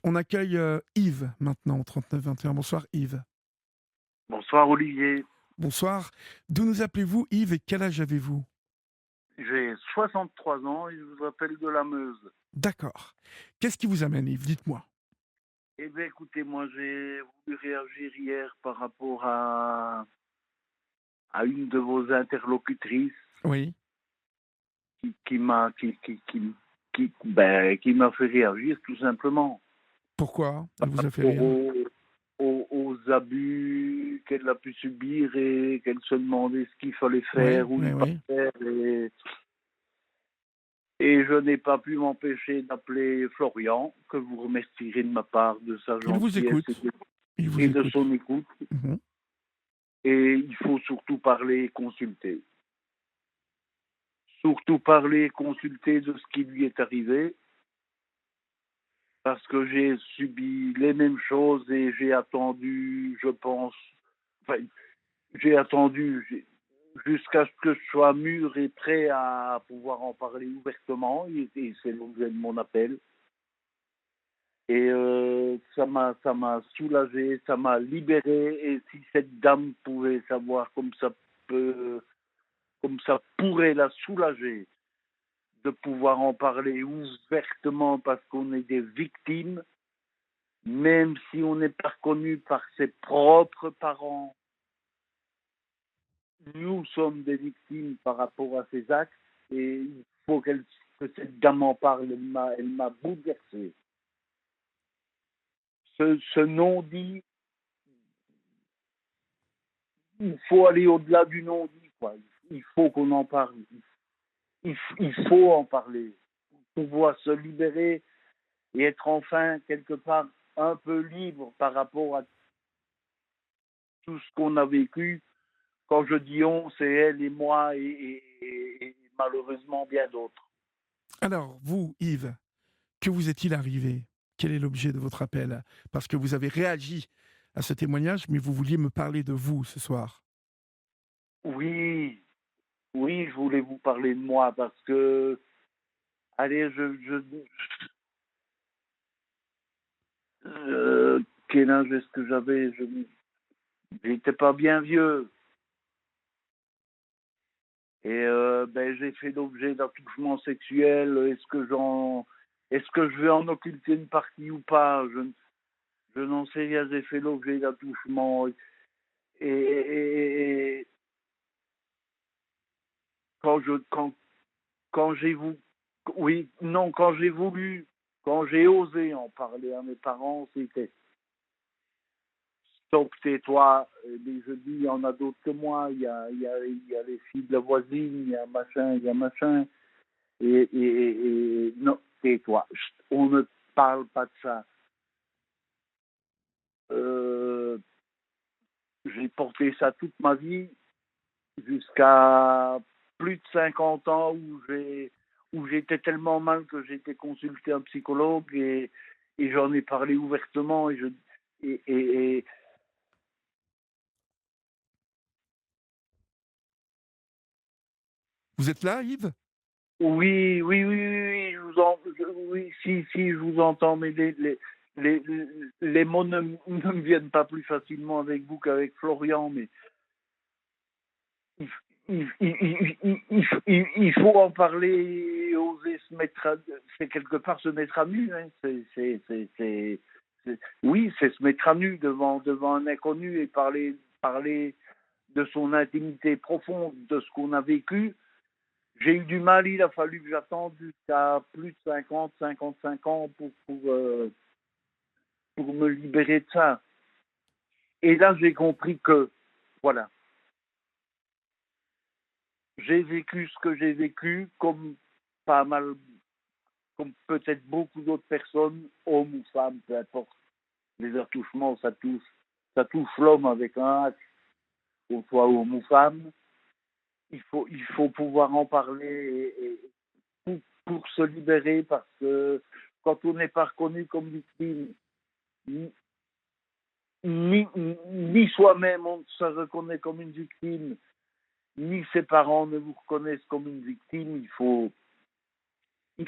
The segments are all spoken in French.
On accueille Yves maintenant au 39 21. Bonsoir Yves. Bonsoir Olivier, Bonsoir. D'où nous appelez-vous Yves et quel âge avez-vous? j'ai 63 ans et je vous appelle de la Meuse. D'accord. Qu'est-ce qui vous amène Yves? Dites-moi. Eh bien écoutez, moi j'ai voulu réagir hier par rapport à une de vos interlocutrices Oui. qui m'a fait réagir tout simplement Pourquoi? Elle par vous a fait rapport rire? aux abus qu'elle a pu subir et qu'elle se demandait ce qu'il fallait Oui, faire ou ne oui, pas oui. faire. Et je n'ai pas pu m'empêcher d'appeler Florian, que vous remercierez de ma part de sa Il vous gentillesse écoute. Il vous et de écoute. son écoute. Mhm. Et il faut surtout parler et consulter. Surtout parler et consulter de ce qui lui est arrivé, parce que j'ai subi les mêmes choses et j'ai attendu, je pense, enfin, j'ai attendu jusqu'à ce que je sois mûr et prêt à pouvoir en parler ouvertement, et c'est l'objet de mon appel. Et ça m'a soulagé, ça m'a libéré. Et si cette dame pouvait savoir comme ça pourrait la soulager de pouvoir en parler ouvertement parce qu'on est des victimes, même si on n'est pas reconnu par ses propres parents, nous sommes des victimes par rapport à ces actes. Et il faut que cette dame en parle. Elle m'a bouleversé. Ce non-dit, il faut aller au-delà du non-dit, quoi. Il faut qu'on en parle. Il faut en parler pour pouvoir se libérer et être enfin quelque part un peu libre par rapport à tout ce qu'on a vécu. Quand je dis on, c'est elle et moi et malheureusement bien d'autres. Alors, vous, Yves, que vous est-il arrivé? Quel est l'objet de votre appel? Parce que vous avez réagi à ce témoignage, mais vous vouliez me parler de vous ce soir. Oui, oui, je voulais vous parler de moi parce que, allez, quel âge est-ce que j'avais? Je n'étais pas bien vieux. Et ben, j'ai fait l'objet d'attouchements sexuels. Est-ce que je vais en occulter une partie ou pas? Je n'en sais rien. J'ai fait l'objet d'attouchements. Et quand je, quand j'ai voulu, oui, non, quand j'ai osé en parler à mes parents, c'était stop, tais-toi. Les jeudis, il y en a d'autres que moi. Il y a les filles de la voisine, il y a machin, il y a machin. Et non, tais-toi. Chut, on ne parle pas de ça. Euh, j'ai porté ça toute ma vie jusqu'à plus de 50 ans où j'étais tellement mal que j'ai été consulter un psychologue et j'en ai parlé ouvertement et Vous êtes là, Yves? oui, oui, oui, oui, oui, oui, si, je vous entends, mais les, les mots ne me viennent pas plus facilement avec vous qu'avec Florian, mais il faut en parler et oser se mettre c'est quelque part se mettre à nu. Hein. Oui, c'est se mettre à nu devant un inconnu et parler de son intimité profonde, de ce qu'on a vécu. J'ai eu du mal, il a fallu que j'attende jusqu'à plus de 55 ans pour me libérer de ça. Et là, j'ai compris que, voilà, j'ai vécu ce que j'ai vécu, comme pas mal, comme peut-être beaucoup d'autres personnes, hommes ou femmes, peu importe. Les attouchements, ça touche l'homme avec un H, qu'on soit homme ou femme. Il faut pouvoir en parler pour se libérer, parce que quand on n'est pas reconnu comme victime, ni, ni soi-même on se reconnaît comme une victime, ni ses parents ne vous reconnaissent comme une victime, il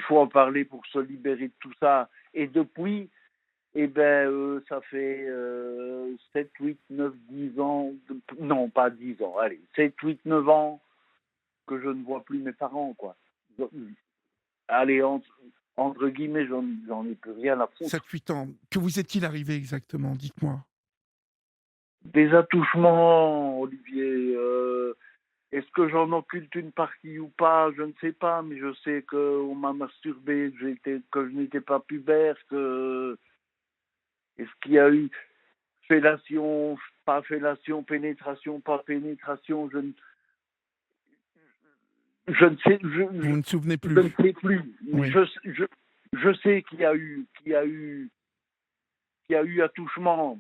faut en parler pour se libérer de tout ça. Et depuis, Eh ben, ça fait 7, 8, 9, 10 ans, non pas 10 ans, allez, 7, 8, 9 ans que je ne vois plus mes parents, quoi. Je- Allez, entre guillemets, j'en ai plus rien à foutre. 7-8 ans. Que vous est-il arrivé exactement? Dites-moi. Des attouchements, Olivier, est-ce que j'en occulte une partie ou pas? Je ne sais pas, mais je sais qu'on m'a masturbé, que je n'étais pas pubère, est-ce qu'il y a eu fellation, pas fellation, pénétration, pas pénétration, je ne sais, Vous ne vous souvenez je ne plus? sais plus. Mais Oui. je sais qu'il y a eu attouchement.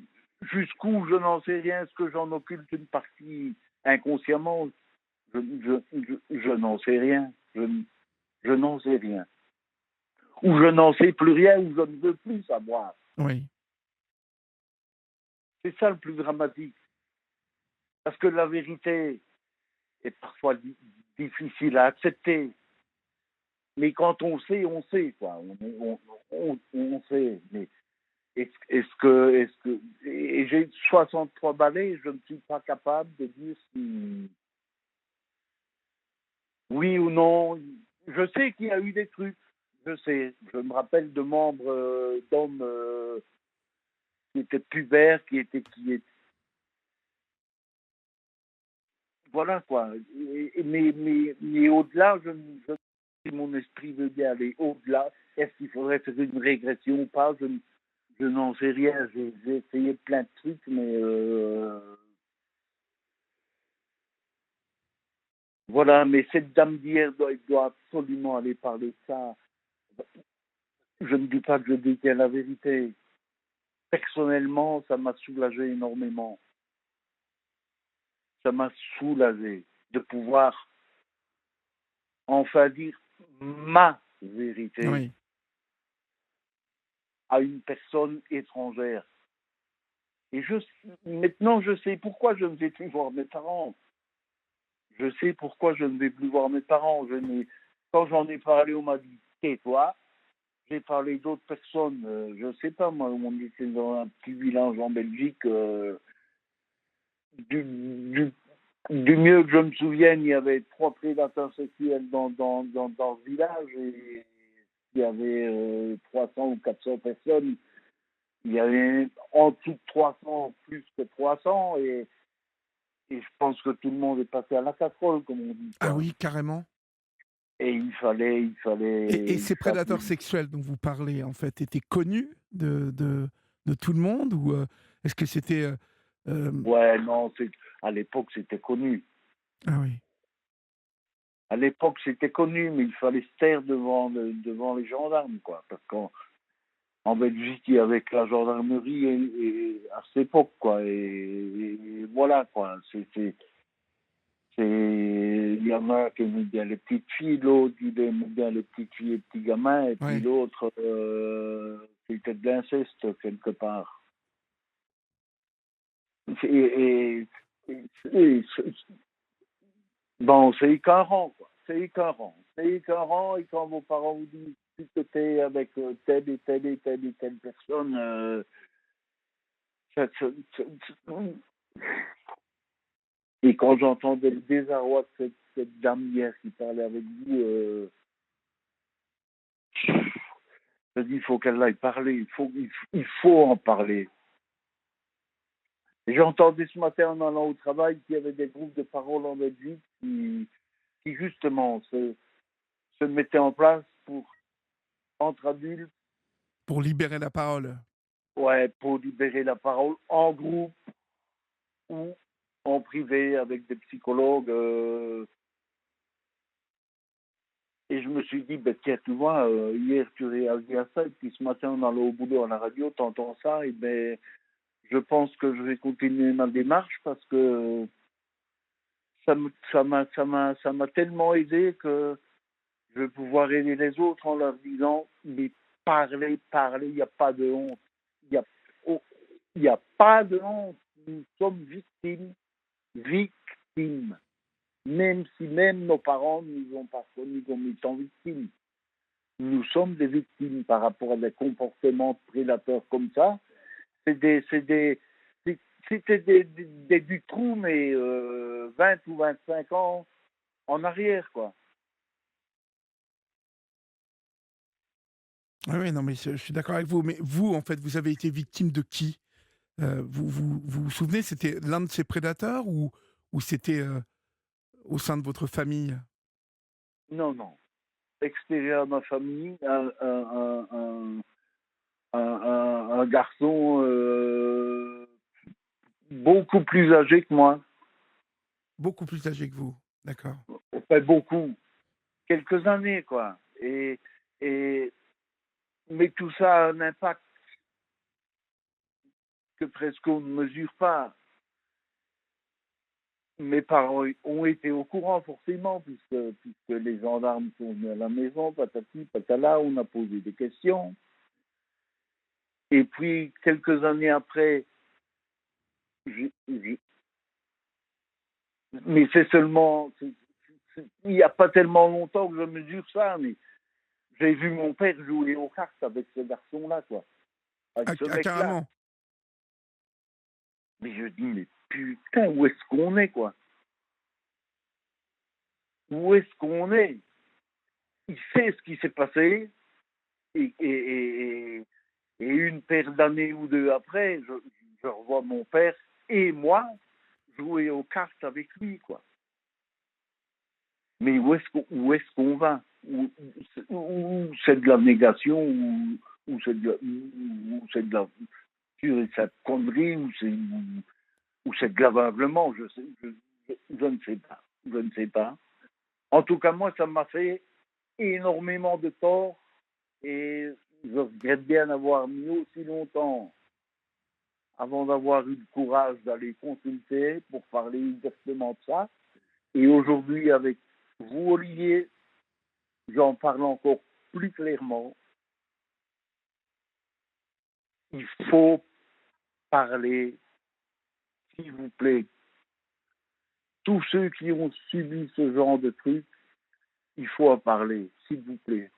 Jusqu'où, je n'en sais rien. Est-ce que j'en occulte une partie inconsciemment? Je n'en sais rien. Je n'en sais rien. Ou je n'en sais plus rien, ou je ne veux plus savoir. Oui. C'est ça le plus dramatique. Parce que la vérité est parfois difficile à accepter. Mais quand on sait, quoi. On sait. Mais et j'ai 63 balais, je ne suis pas capable de dire si oui ou non. Je sais qu'il y a eu des trucs. Je sais. Je me rappelle de membres d'hommes qui étaient pubères, voilà quoi. Mais au-delà, si mon esprit veut bien aller au-delà, est-ce qu'il faudrait faire une régression ou pas? Je n'en sais rien. J'ai essayé plein de trucs, mais voilà. Mais cette dame d'hier doit absolument aller parler de ça. Je ne dis pas que je détiens la vérité. Personnellement, ça m'a soulagé énormément. Ça m'a soulagé de pouvoir enfin dire ma vérité Oui. à une personne étrangère. Et maintenant, je sais pourquoi je ne vais plus voir mes parents. Je sais pourquoi je ne vais plus voir mes parents. Quand j'en ai parlé, on m'a dit tais-toi. J'ai parlé d'autres personnes. Je ne sais pas, moi, on était dans un petit village en Belgique. Du, du, du mieux que je me souvienne, il y avait 3 prédateurs sexuels dans le village. Et il y avait 300 ou 400 personnes. Il y avait en dessous de 300, plus que 300. Et je pense que tout le monde est passé à la casserole, comme on dit, Ah quoi. oui, carrément. Et Et il ces fallait. prédateurs sexuels dont vous parlez, en fait, étaient connus de tout le monde ou est-ce que c'était... euh, Ouais, non, à l'époque, c'était connu. Ah oui. À l'époque, c'était connu, mais il fallait se taire devant les gendarmes, quoi. Parce qu'en Belgique, il y avait que la gendarmerie à cette époque, quoi. Et voilà, quoi. Il y en a qui aiment bien les petites filles, l'autre, il aime bien les petites filles et les petits gamins, et puis Ouais. l'autre, c'était de l'inceste, quelque part. Et, et- et- bon, c'est écœurant, quoi. C'est écœurant. C'est écœurant, et quand vos parents vous disent que t'es avec telle et telle et telle et telle personne, ça- ça- ça- et quand j'entendais le désarroi de cette dame hier qui parlait avec vous, je dis, il faut qu'elle aille parler, il faut en parler. Et j'ai entendu ce matin en allant au travail qu'il y avait des groupes de parole en Belgique qui justement se mettaient en place entre adultes, Pour libérer la parole. ouais, pour libérer la parole en groupe ou en privé avec des psychologues. Et je me suis dit, ben, tiens, tu vois, hier tu réagis à ça, et puis ce matin en allant au boulot à la radio, tu entends ça, et ben, je pense que je vais continuer ma démarche parce que ça m'a tellement aidé que je vais pouvoir aider les autres en leur disant, mais parlez, il n'y a pas de honte. Il n'y a, oh, il y a pas de honte. Nous sommes victimes. Même si même nos parents nous ont pas connus comme étant victimes. Nous sommes des victimes par rapport à des comportements de prédateurs comme ça. C'est c'était des Dutroux, mais 20 ou 25 ans en arrière, quoi. Ah oui, non, mais je suis d'accord avec vous. Mais vous, en fait, vous avez été victime de qui? Vous souvenez, c'était l'un de ces prédateurs ou c'était au sein de votre famille? Non, non. Extérieur de ma famille, un garçon beaucoup plus âgé que moi. Beaucoup plus âgé que vous. D'accord. Enfin, beaucoup. Quelques années, quoi. Et, mais tout ça a un impact que presque on ne mesure pas. Mes parents ont été au courant, forcément, puisque les gendarmes sont venus à la maison, patati, patala, on a posé des questions. Et puis, quelques années après, mais c'est seulement, il n'y a pas tellement longtemps que je mesure ça, mais j'ai vu mon père jouer aux cartes avec ce garçon-là, quoi, avec Ah, ce ah, mec-là. carrément. Mais je dis, mais putain, où est-ce qu'on est, quoi? Où est-ce qu'on est? Il sait ce qui s'est passé, et une paire d'années ou deux après, je revois mon père et moi jouer aux cartes avec lui, quoi. Mais où est-ce qu'on va? Ou c'est de la négation, ou c'est de la pure et simple connerie, ou c'est de l'aveuglement, je ne sais pas. Je ne sais pas. En tout cas, moi, ça m'a fait énormément de tort, et je regrette bien d'avoir mis aussi longtemps avant d'avoir eu le courage d'aller consulter pour parler exactement de ça. Et aujourd'hui, avec vous, Olivier, j'en parle encore plus clairement. Il faut parler, s'il vous plaît. Tous ceux qui ont subi ce genre de truc, il faut en parler, s'il vous plaît.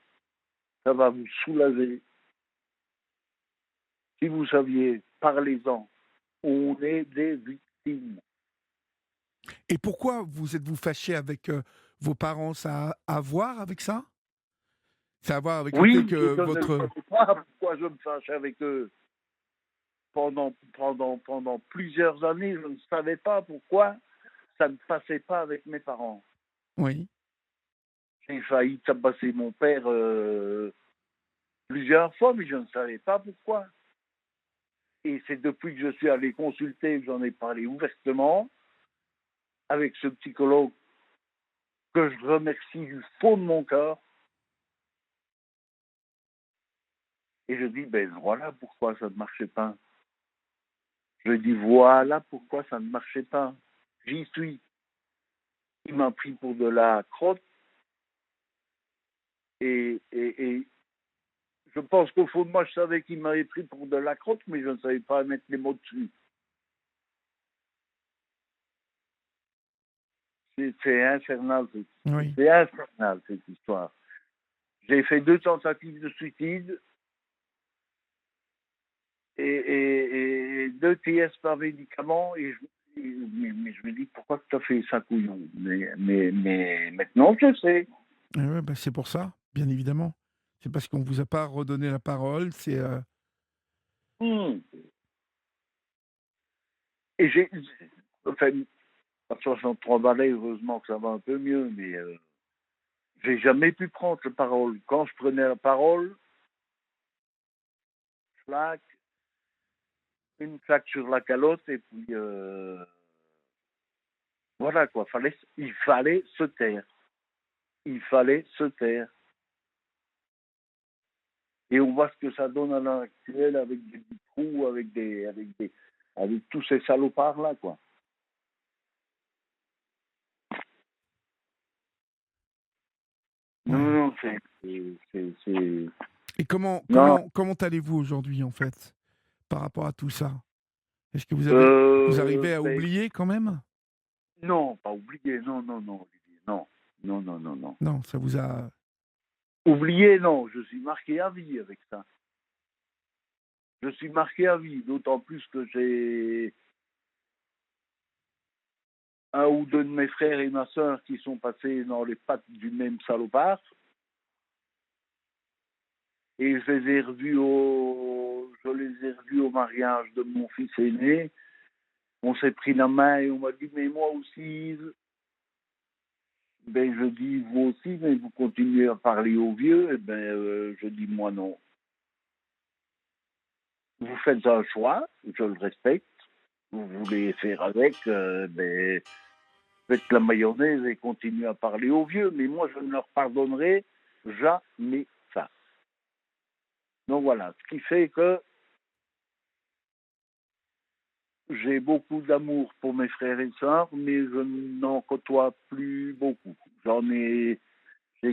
Ça va vous soulager. Si vous saviez, parlez-en. On est des victimes. Et pourquoi vous êtes-vous fâché avec vos parents? Ça a à voir avec ça? Ça a à voir avec le fait Oui, je que ne votre... sais pas pourquoi je me fâche avec eux. Pendant plusieurs années, je ne savais pas pourquoi ça ne passait pas avec mes parents. Oui. J'ai failli tabasser mon père plusieurs fois, mais je ne savais pas pourquoi. Et c'est depuis que je suis allé consulter que j'en ai parlé ouvertement avec ce psychologue que je remercie du fond de mon cœur. Et je dis, ben voilà pourquoi ça ne marchait pas. Je dis, voilà pourquoi ça ne marchait pas. J'y suis. Il m'a pris pour de la crotte, et je pense qu'au fond de moi, je savais qu'il m'avait pris pour de la crotte, mais je ne savais pas mettre les mots dessus. C'est infernal, Oui. c'est infernal, cette histoire. J'ai fait 2 tentatives de suicide et 2 TS par médicament, mais je me dis, pourquoi tu as fait ça, couillon? Mais maintenant, je sais. Ouais, bah, c'est pour ça, bien évidemment. C'est parce qu'on vous a pas redonné la parole. C'est Hmm. Et enfin, à 63 balais, heureusement que ça va un peu mieux, mais j'ai jamais pu prendre la parole. Quand je prenais la parole, flac, une claque sur la calotte, et puis voilà quoi. Il fallait se taire. Il fallait se taire. Et on voit ce que ça donne à l'heure actuelle avec des trous, avec tous ces salopards là, quoi. Non, ouais. non, c'est. Et comment Non, comment comment allez-vous aujourd'hui, en fait, par rapport à tout ça? Est-ce que vous arrivez à ben, oublier quand même? non, pas oublier, non, non, non, Olivier, non, non, non, non, non. Non, ça vous a Oublié, non, je suis marqué à vie avec ça. Je suis marqué à vie, d'autant plus que j'ai un ou deux de mes frères et ma sœur qui sont passés dans les pattes du même salopard. Et je les ai revus au mariage de mon fils aîné. On s'est pris la main et on m'a dit, mais moi aussi, Yves. Ben, je dis, vous aussi, mais vous continuez à parler aux vieux. Et ben, je dis, moi non. Vous faites un choix, je le respecte. Vous voulez faire avec, ben, faites la mayonnaise et continuez à parler aux vieux. Mais moi, je ne leur pardonnerai jamais ça. Donc voilà, ce qui fait que j'ai beaucoup d'amour pour mes frères et sœurs, mais je n'en côtoie plus beaucoup. J'ai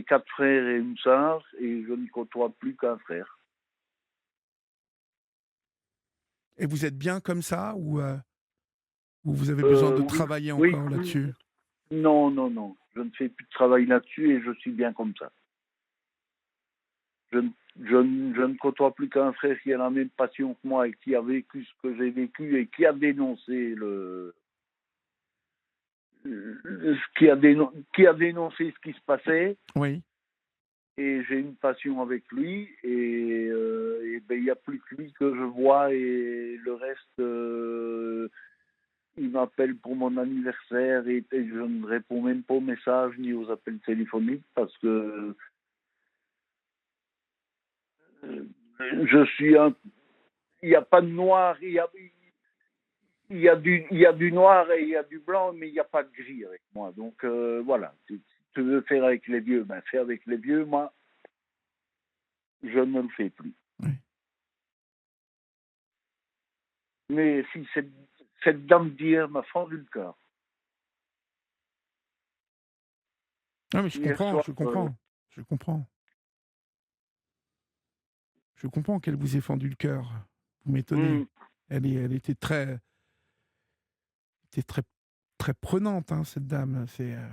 4 frères et une sœur, et je ne côtoie plus qu'un frère. Et vous êtes bien comme ça ou vous avez besoin de Oui, travailler oui, encore oui. là-dessus? Non, non, non. Je ne fais plus de travail là-dessus et je suis bien comme ça. Je, je ne côtoie plus qu'un frère qui a la même passion que moi et qui a vécu ce que j'ai vécu et qui a dénoncé qui a dénoncé ce qui se passait. Oui. Et j'ai une passion avec lui et ben, il n'y a plus que lui que je vois et le reste il m'appelle pour mon anniversaire et je ne réponds même pas aux messages ni aux appels téléphoniques parce que euh, je suis un il n'y a pas de noir il y a du noir et il y a du blanc mais il n'y a pas de gris avec moi donc voilà si tu veux faire avec les vieux ben fais avec les vieux moi je ne le fais plus. Oui. Mais si cette dame d'hier m'a fendu le cœur. Ah, mais je Hier comprends, soir, je comprends, je comprends. Je comprends qu'elle vous ait fendu le cœur. Vous m'étonnez. hmm, Elle était très, très prenante, hein, cette dame.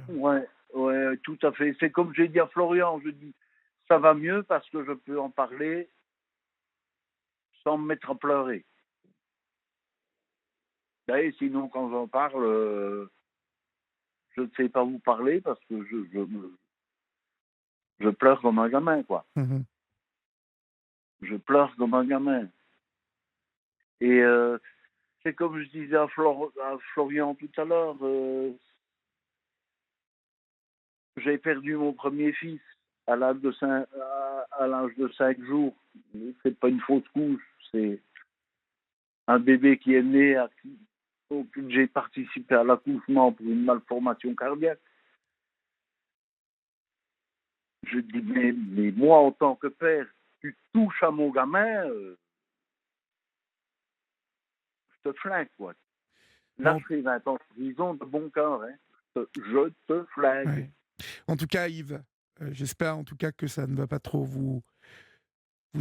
ouais, ouais, tout à fait. C'est comme j'ai dit à Florian, je dis, ça va mieux parce que je peux en parler sans me mettre à pleurer. Et sinon, quand j'en parle, je ne sais pas vous parler parce que je pleure comme un gamin, quoi. Mhm. Je pleure comme un gamin. Et c'est comme je disais à Florian tout à l'heure, j'ai perdu mon premier fils à l'âge de 5 jours. C'est pas une fausse couche, c'est un bébé qui est né auquel j'ai participé à l'accouchement pour une malformation cardiaque. Je dis, mais moi, en tant que père, tu touches à mon gamin, je te flingue, quoi. Là, Bon, je fais 20 ans de prison de bon cœur, hein. Je te flingue. ouais. En tout cas, Yves, j'espère en tout cas que ça ne va pas trop vous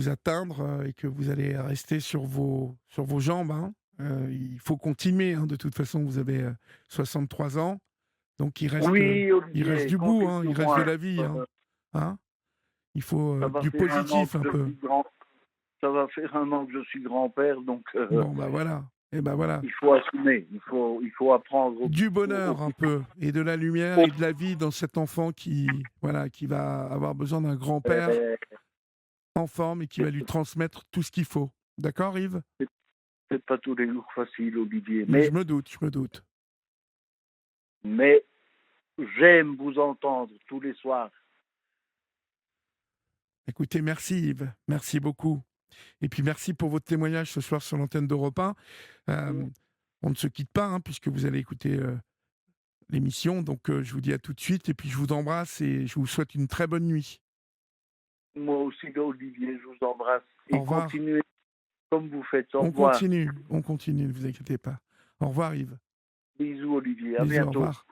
atteindre et que vous allez rester sur vos jambes, hein. Il faut continuer, hein, de toute façon, vous avez 63 ans, donc Oui, il reste Olivier, du comptez bout, hein, il sur reste de moi. la vie. Hein. Hein, il faut Ça va du faire un an positif que un je peu. suis grand. Ça va faire un an que je suis grand-père, donc Bon, bah voilà. Et ben voilà. il faut assumer. Il faut apprendre Du au bonheur un plus peu, et de la lumière tôt. et de la vie dans cet enfant voilà, qui va avoir besoin d'un grand-père Euh, en forme et qui va lui transmettre tout ce qu'il faut. D'accord, Yves? c'est pas tous les jours facile, Olivier, Je me doute, je me doute. mais j'aime vous entendre tous les soirs. Écoutez, merci Yves, merci beaucoup. Et puis merci pour votre témoignage ce soir sur l'antenne d'Europe 1. On ne se quitte pas, hein, puisque vous allez écouter l'émission. Donc je vous dis à tout de suite et puis je vous embrasse et je vous souhaite une très bonne nuit. Moi aussi, Olivier, je vous embrasse Au et revoir. continuez comme vous faites. Au revoir. On continue, ne vous inquiétez pas. Au revoir Yves. Bisous, Olivier. À Bisous, au bientôt. revoir.